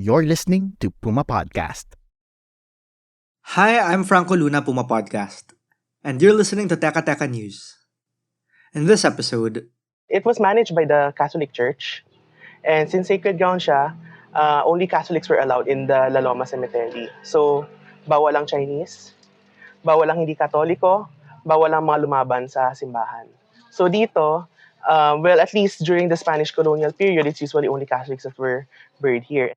You're listening to Puma Podcast. Hi, I'm Franco Luna, PumaPodcast, and you're listening to Teka Teka News. In this episode, It was managed by the Catholic Church, and since sacred ground siya, only Catholics were allowed in the Loma Cemetery. So, bawal ang Chinese, bawal ang hindi Katoliko, bawal ang mga lumaban sa simbahan. So dito, at least during the Spanish colonial period, it's usually only Catholics that were buried here.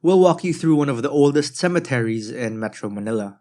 we'll walk you through one of the oldest cemeteries in Metro Manila.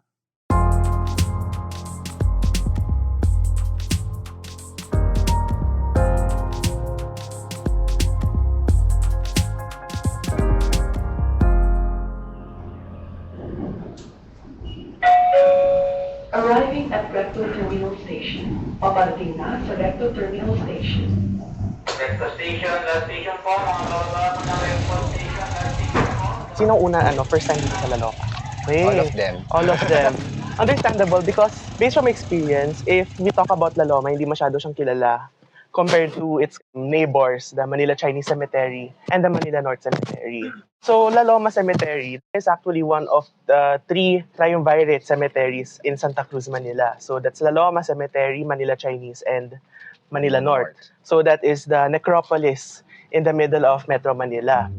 Arriving at Recto Terminal Station. Paparating na sa Recto Terminal Station. Recto Station, last station po, mga kababata ng Recto Station, last station po. Sinong una, first time dito sa Laloka? All of them. All of them. Understandable because based on my experience, if we talk about La Loma, hindi masyado siyang kilala compared to its neighbors, the Manila Chinese Cemetery and the Manila North Cemetery. So La Loma Cemetery is actually one of the three triumvirate cemeteries in Santa Cruz, Manila. So that's La Loma Cemetery, Manila Chinese, and Manila North. So that is the necropolis in the middle of Metro Manila.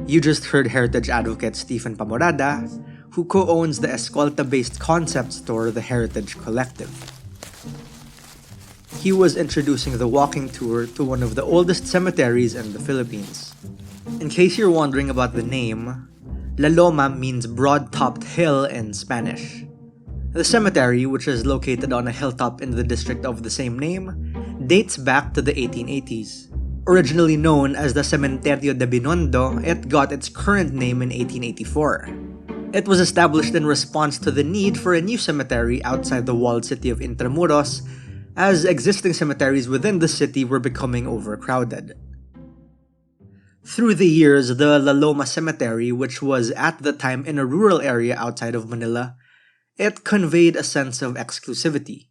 You just heard heritage advocate Stephen Pamorada, who co-owns the Escolta-based concept store The Heritage Collective. He was introducing the walking tour to one of the oldest cemeteries in the Philippines. In case you're wondering about the name, La Loma means broad-topped hill in Spanish. The cemetery, which is located on a hilltop in the district of the same name, dates back to the 1880s. Originally known as the Cementerio de Binondo, it got its current name in 1884. It was established in response to the need for a new cemetery outside the walled city of Intramuros, as existing cemeteries within the city were becoming overcrowded. Through the years, the La Loma Cemetery, which was at the time in a rural area outside of Manila, it conveyed a sense of exclusivity.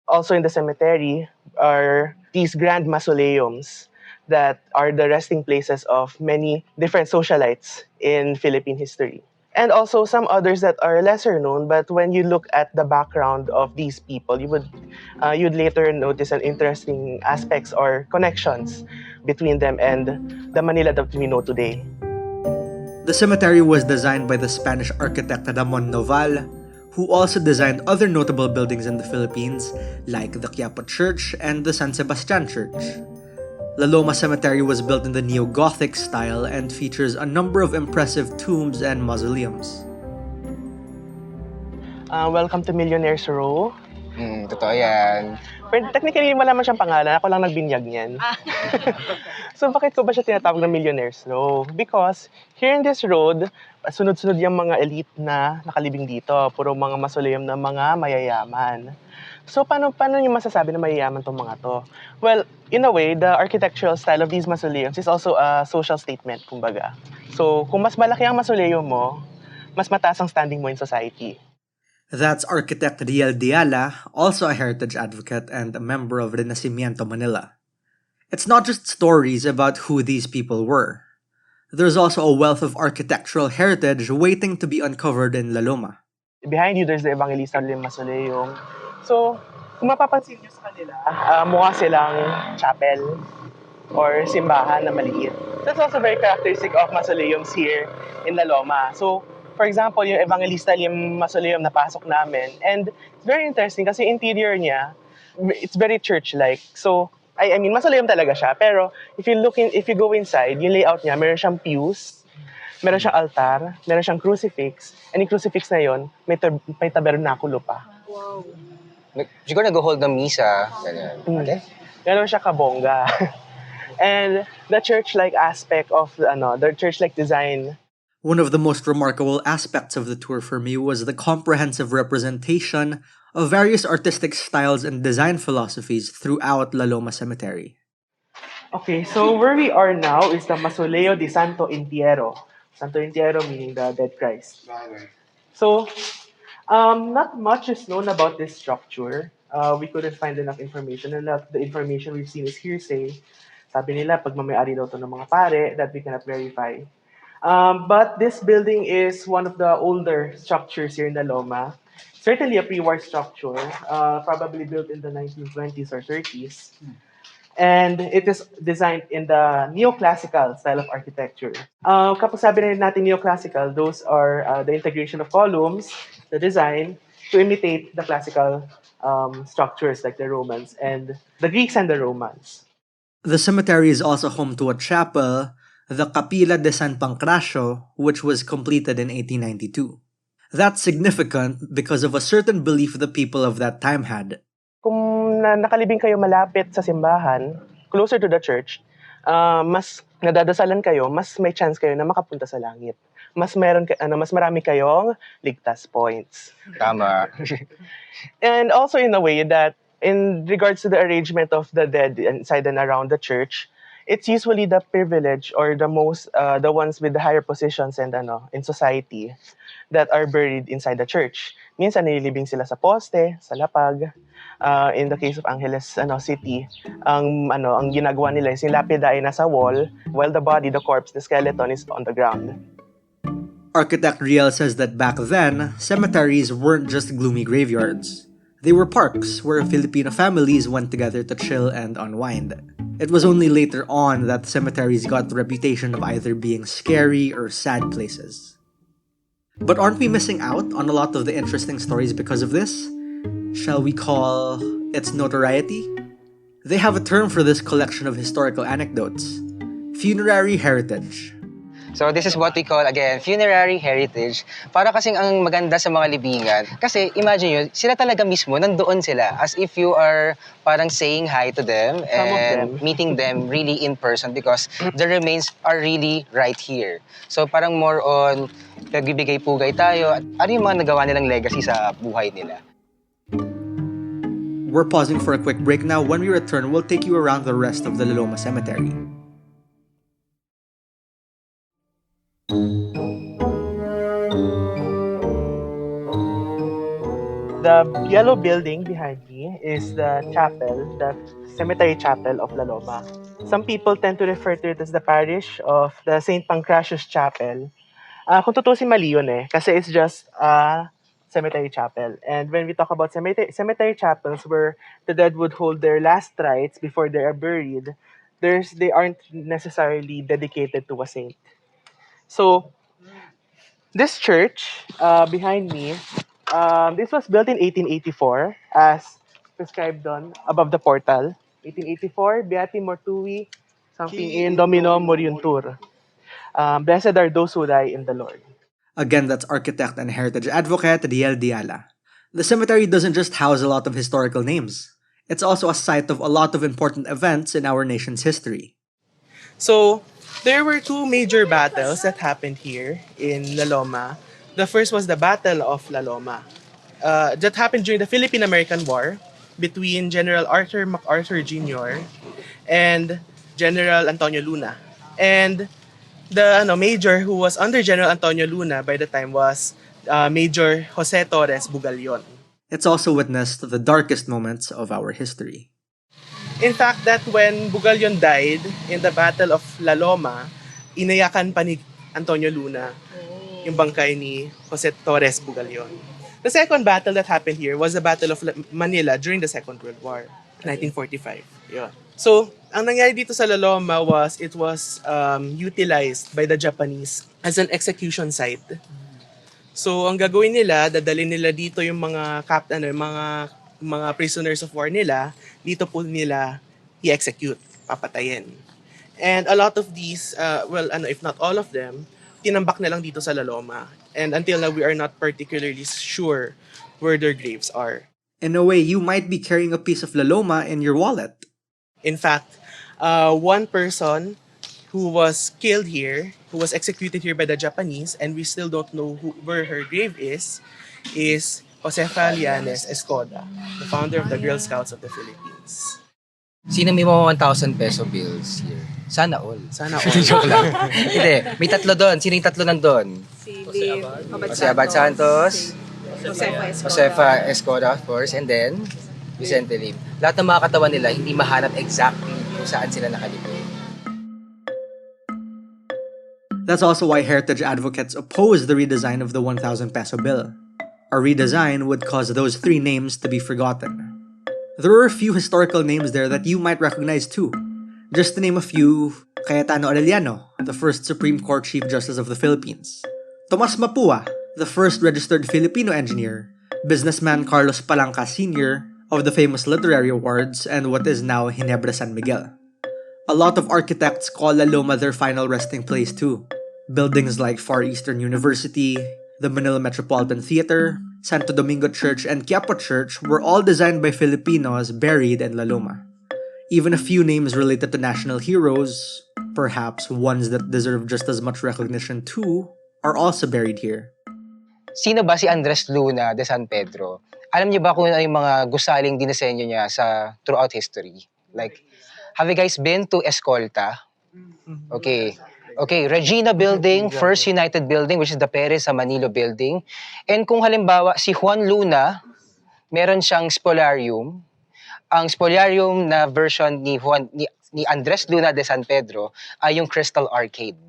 Also in the cemetery are these grand mausoleums that are the resting places of many different socialites in Philippine history. And also some others that are lesser known, but when you look at the background of these people, you'd later notice an interesting aspects or connections between them and the Manila that we know today. The cemetery was designed by the Spanish architect Ramon Noval, who also designed other notable buildings in the Philippines, like the Quiapo Church and the San Sebastian Church. La Loma Cemetery was built in the Neo-Gothic style and features a number of impressive tombs and mausoleums. Welcome to Millionaires Row. Totoo yan. Pero technically, wala man siyang pangalan. Ako lang nagbinyag niyan. So, bakit ko ba siya tinatawag na Millionaires Row? Because here in this road, sunod-sunod yung mga elite na nakalibing dito. Puro mga mausoleum ng mga mayayaman. So, paano niyo masasabi na mayayaman tong mga to? Well, in a way, the architectural style of these mausoleums is also a social statement, kumbaga. So, kung mas malaki ang mausoleum mo, mas mataas ang standing mo in society. That's architect Riel Diala, also a heritage advocate and a member of Renacimiento Manila. It's not just stories about who these people were. There's also a wealth of architectural heritage waiting to be uncovered in La Loma. Behind you, there's the Evangelista Mausoleum. So, kung mapapansin niyo sa kanila, mukha silang chapel or simbahan na maliit. That's also very characteristic of mausoleums here in La Loma. So, for example, yung Evangelista Mausoleum na pasok namin, and it's very interesting kasi interior niya, it's very church-like. So, I mean, mausoleum talaga siya. Pero, if you go inside, yung layout niya, meron siyang pews, meron siyang altar, meron siyang crucifix, and yung crucifix na yon may tabernakulo pa. Wow. Siguro nag-hold ng misa. Ganyan. Okay? Ganon siya kabongga. And the church-like aspect of, the church-like design. One of the most remarkable aspects of the tour for me was the comprehensive representation of various artistic styles and design philosophies throughout La Loma Cemetery. Okay, so where we are now is the Mausoleo de Santo Entierro. Santo Entierro meaning the dead Christ. So, not much is known about this structure. We couldn't find enough information, and the information we've seen is hearsay. Sabi nila, pagmamayari daw to ng mga pare that we cannot verify. But this building is one of the older structures here in the Loma. Certainly a pre-war structure, probably built in the 1920s or 30s. And it is designed in the neoclassical style of architecture. Kapag sabi na natin neoclassical, those are the integration of columns, the design, to imitate the classical structures like the Romans and the Greeks and the Romans. The cemetery is also home to a chapel, the Capilla de San Pancracio, which was completed in 1892. That's significant because of a certain belief the people of that time had. Kung nakalibing kayo malapit sa simbahan, closer to the church, mas nadadasalan kayo, mas may chance kayo na makapunta sa langit. Mas marami kayong ligtas points. Tama. And also in a way that in regards to the arrangement of the dead inside and around the church, it's usually the privileged or the ones with the higher positions and in society that are buried inside the church. Minsan nililibing sila sa poste, sa lapag. In the case of Angeles City, ang ginagawa nila is yung lapida ay nasa wall while the body, the corpse, the skeleton is on the ground. Architect Riel says that back then, cemeteries weren't just gloomy graveyards. They were parks where Filipino families went together to chill and unwind. It was only later on that cemeteries got the reputation of either being scary or sad places. But aren't we missing out on a lot of the interesting stories because of this? Shall we call its notoriety? They have a term for this collection of historical anecdotes: funerary heritage. So this is what we call, again, funerary heritage. Para kasing ang maganda sa mga libingan. Kasi imagine nyo, sila talaga mismo, nandoon sila. As if you are parang saying hi to them and meeting them really in person because the remains are really right here. So parang more on, nagbibigay-pugay tayo. Ano yung mga nagawa nilang legacy sa buhay nila? We're pausing for a quick break now. When we return, we'll take you around the rest of the Loma Cemetery. The yellow building behind me is the chapel, the cemetery chapel of La Loma. Some people tend to refer to it as the parish of the St. Pancratius Chapel. Kung tutusin mali yun kasi it's just a cemetery chapel. And when we talk about cemetery chapels where the dead would hold their last rites before they are buried, they aren't necessarily dedicated to a saint. So, this church behind me, this was built in 1884 as prescribed on above the portal. 1884, Beati Mortui, something in Domino Moriuntur. Blessed are those who die in the Lord. Again, that's architect and heritage advocate Riel Diala. The cemetery doesn't just house a lot of historical names. It's also a site of a lot of important events in our nation's history. So, there were two major battles that happened here in La Loma. The first was the Battle of La Loma. That happened during the Philippine-American War between General Arthur MacArthur Jr. and General Antonio Luna. And the major who was under General Antonio Luna by the time was Major Jose Torres Bugalyon. It's also witnessed the darkest moments of our history. In fact, that when Bugalyon died in the Battle of La Loma, inayakan pa ni Antonio Luna yung bangkay ni Jose Torres Bugalyon. The second battle that happened here was the Battle of Manila during the Second World War, 1945. Yeah. So, ang nangyari dito sa La Loma was it was utilized by the Japanese as an execution site. So, ang gagawin nila, dadalhin nila dito yung mga mga prisoners of war nila, dito po nila i-execute, papatayin. And a lot of these, if not all of them, tinambak na lang dito sa La Loma. And until now, we are not particularly sure where their graves are. In a way, you might be carrying a piece of La Loma in your wallet. In fact, one person who was killed here, who was executed here by the Japanese, and we still don't know where her grave is Josefa Lianes Escoda, the founder of the Girl Scouts of the Philippines. Sino may mga 1,000 peso bills here? Sana all. Sana all. Joke lang. Hindi, may tatlo doon. Sino yung tatlo nandun? Jose Abad Santos, Josefa Escoda, of course, and then Vicente Lim. Lahat ng mga katawan nila, hindi mahanap exactly kung saan sila nakalibing. That's also why heritage advocates oppose the redesign of the 1,000 peso bill. A redesign would cause those three names to be forgotten. There are a few historical names there that you might recognize too. Just to name a few, Cayetano Arellano, the first Supreme Court Chief Justice of the Philippines. Tomas Mapua, the first registered Filipino engineer. Businessman Carlos Palanca Sr. of the famous literary awards and what is now Ginebra San Miguel. A lot of architects call La Loma their final resting place too. Buildings like Far Eastern University, the Manila Metropolitan Theater, Santo Domingo Church, and Quiapo Church were all designed by Filipinos buried in La Loma. Even a few names related to national heroes, perhaps ones that deserve just as much recognition too, are also buried here. Sino ba si Andres Luna de San Pedro? Alam niyo ba kung ano yung mga gusaling dinisenyo niya throughout history? Like, have you guys been to Escolta? Okay. Okay, Regina Building, First United Building, which is the Perez sa Manilo Building. And kung halimbawa, si Juan Luna, meron siyang spolarium. Ang spolarium na version ni Andres Luna de San Pedro ay yung Crystal Arcade.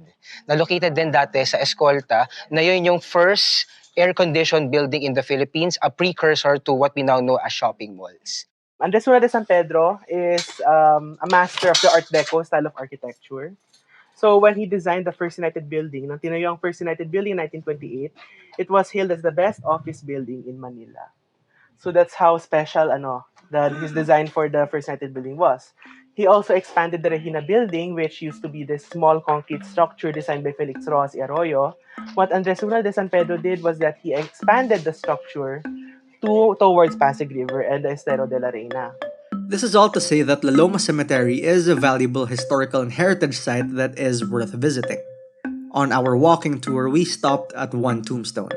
Na located din dati sa Escolta, na yun yung first air-conditioned building in the Philippines, a precursor to what we now know as shopping malls. Andres Luna de San Pedro is a master of the Art Deco style of architecture. So when he designed the First United Building, nang tinayo ang First United Building in 1928, it was hailed as the best office building in Manila. So that's how special his design for the First United Building was. He also expanded the Regina Building, which used to be this small concrete structure designed by Felix Rojas y Arroyo. What Andres Luna de San Pedro did was that he expanded the structure towards Pasig River and the Estero de la Reina. This is all to say that La Loma Cemetery is a valuable historical and heritage site that is worth visiting. On our walking tour, we stopped at one tombstone.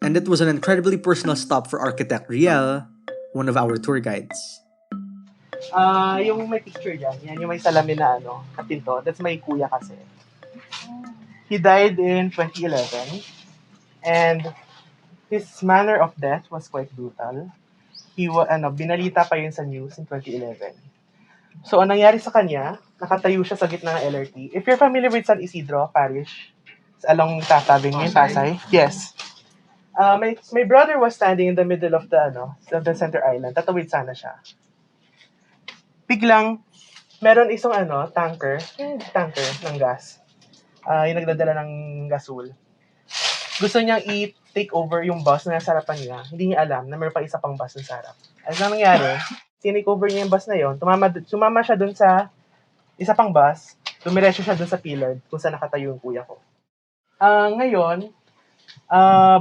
And it was an incredibly personal stop for architect Riel, one of our tour guides. Yung may picture dyan, yan yung may salamin na kapinto, that's my kuya kasi. He died in 2011, and his manner of death was quite brutal. Binalita pa yun sa news in 2011. So, ang nangyari sa kanya, nakatayo siya sa gitna ng LRT. If you're familiar with San Isidro Parish, along Tatabing in Pasay, yes. My brother was standing in the middle of the center island. Tatawid sana siya. Biglang, meron isang tanker ng gas. Yung nagdadala ng gasol. Gusto niyang i-take over yung bus na nasa harapan niya. Hindi niya alam na meron pa isa pang bus sa harap. Ano nangyari? Tinake over niya yung bus na yon. Sumama siya dun sa isa pang bus. Dumiretso siya dun sa pillar kung saan nakatayo yung kuya ko. Ngayon,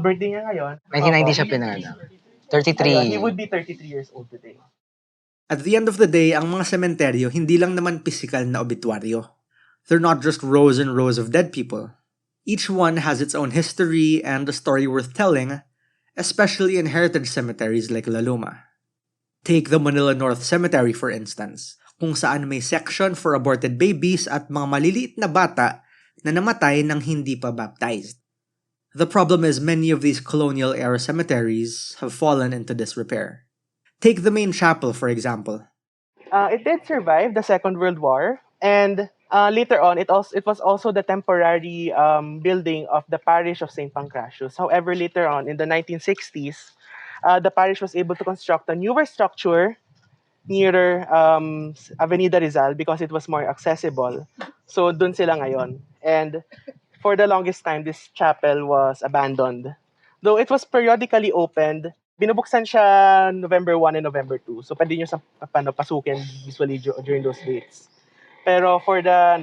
birthday niya ngayon. 1990 siya pinanganak. 33. He would be 33 years old today. At the end of the day, ang mga sementeryo hindi lang naman pisikal na obituaryo. They're not just rows and rows of dead people. Each one has its own history and a story worth telling, especially in heritage cemeteries like La Loma. Take the Manila North Cemetery for instance, kung saan may section for aborted babies at mga maliliit na bata na namatay nang hindi pa baptized. The problem is many of these colonial-era cemeteries have fallen into disrepair. Take the main chapel, for example. It did survive the Second World War, and later on, it was also the temporary building of the parish of St. Pancratius. However, later on, in the 1960s, the parish was able to construct a newer structure nearer Avenida Rizal because it was more accessible. So, dun sila ngayon. And for the longest time, this chapel was abandoned. Though it was periodically opened, binubuksan siya November 1 and November 2. So, pwede nyo pasukin usually during those dates. Pero for the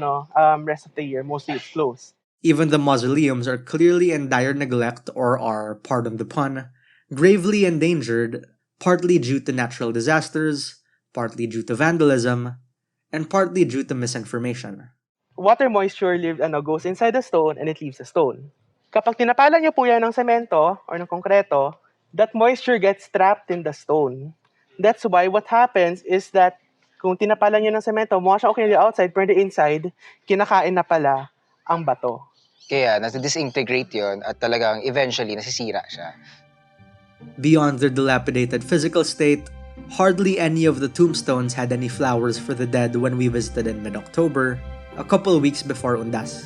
rest of the year, mostly it's closed. Even the mausoleums are clearly in dire neglect or are, pardon the pun, gravely endangered, partly due to natural disasters, partly due to vandalism, and partly due to misinformation. Water moisture goes inside the stone and it leaves the stone. Kapag tinapalan niyo po yan ng semento or ng konkreto, that moisture gets trapped in the stone. That's why what happens is that kung tinapalan niyo ng semento, mukha siya okay on the outside, pero the inside, kinakain na pala ang bato. Kaya nasa-disintegrate yon at talagang eventually nasisira siya. Beyond their dilapidated physical state, Hardly any of the tombstones had any flowers for the dead when we visited in mid-October, a couple weeks before Undas.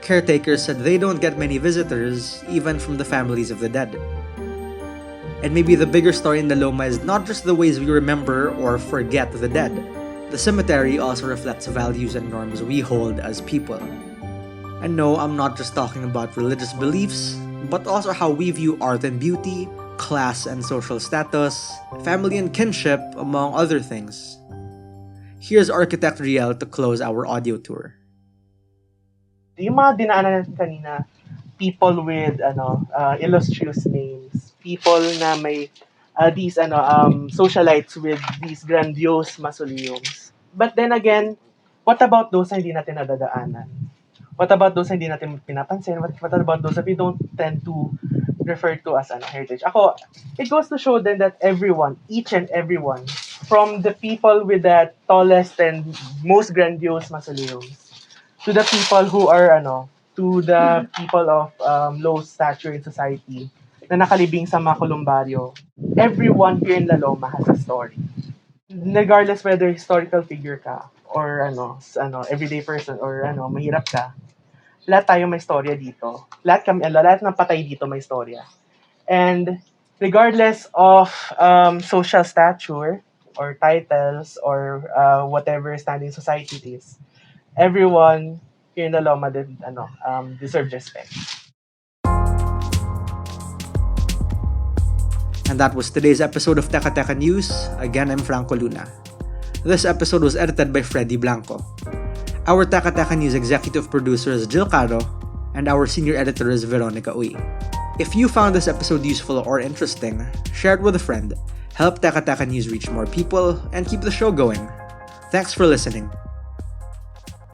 Caretakers said they don't get many visitors, even from the families of the dead. And maybe the bigger story in the Loma is not just the ways we remember or forget the dead. The cemetery also reflects values and norms we hold as people. And no, I'm not just talking about religious beliefs, but also how we view art and beauty, class and social status, family and kinship, among other things. Here's Architect Riel to close our audio tour. Yung mga dinaanan natin kanina, people with illustrious names, people na may these socialites with these grandiose mausoleums. But then again, what about those na hindi natin nadadaanan? What about those na hindi natin pinapansin? What about those that we don't tend to refer to as heritage? Ako, it goes to show then that everyone, each and everyone, from the people with the tallest and most grandiose mausoleums, to the people who are to the people of low stature in society na nakalibing sa mga kolumbaryo, everyone here in La Loma has a story. Regardless whether historical figure ka or everyday person or mahirap ka, lahat tayo may storya dito. Lahat ng patay dito may storya. And regardless of social stature or titles or whatever standing society it is, everyone here in the Loma deserves respect. And that was today's episode of Teka Teka News. Again, I'm Franco Luna. This episode was edited by Freddy Blanco. Our Teka Teka News executive producer is Jill Caro, and our senior editor is Veronica Uy. If you found this episode useful or interesting, share it with a friend, help Teka Teka News reach more people, and keep the show going. Thanks for listening.